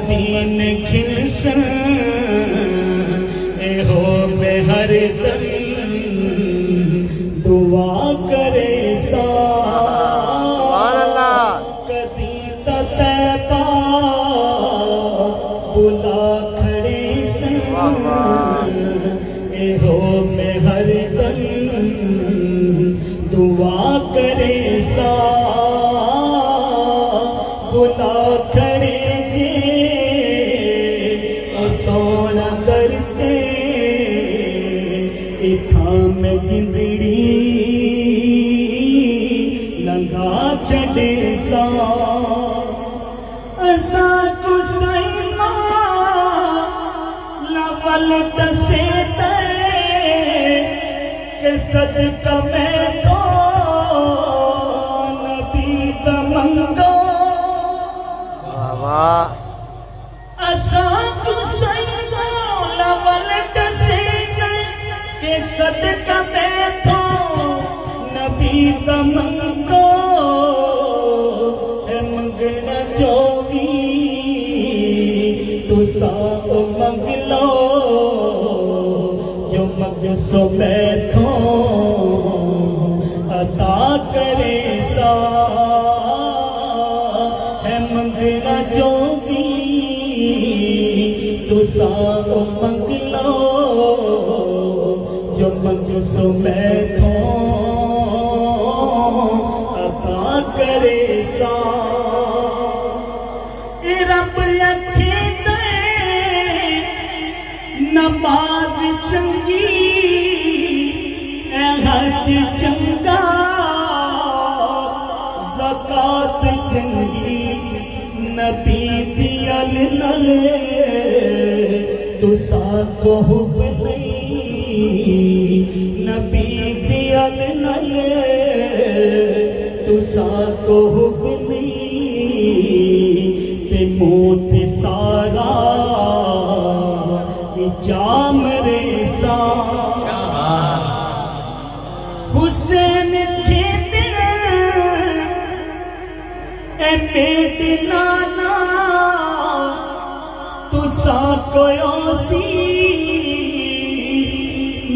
दीन खिलसन हो बेहर दम दुआ करे सा कदी तैबा बुला खड़े सन हो बेहर दम दुआ करे सा बुला खड़े सोना करते इथा में गिंदड़ी लंगा चढ़े सा असा कुसैमा लवल दसे के सदका में तो नबी दमंगो असा कुसैमा लवल दसे के सदका में तो नबी दमंगो मंगना जो भी तुसा मंग लो जो मग सो बैठो अता करे सा है मंगना जो भी तुसा मंग लो जो मग सो बैठो अता करे सा रब अखे नमाज चंगी हज चंगा ज़कात चंगी नबी दियल नले तुसा को हुब नहीं नबी दियल नले तुसा को हुब नहीं ते मोत सारा जाम रे सा हुसैन के दिल ए पेट नाना तुसा कोयो सी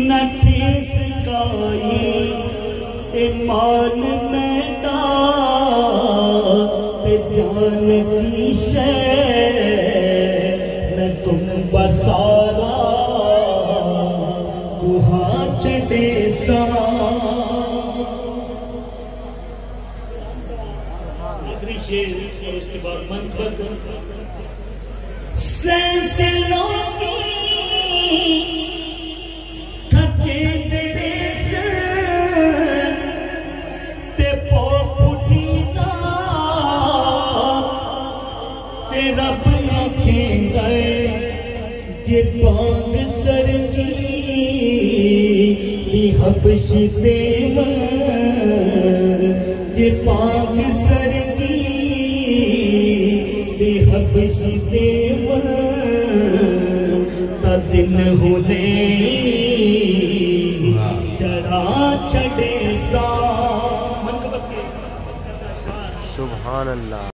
न ठेस काई ए माल मैटा ते जान की शय न तुम बसारा गुहा चढ़े सा आखिरी शेर और उसके बाद मन बद सैंसलों की थके तेरे से ते पोपुटी ना ते रब आँखें गए ये बांग सरगी दी हबशी देवन ये बांग सरगी दी हबशी देवन ता दिन होने चढ़ा चढ़े सा सुभान अल्लाह।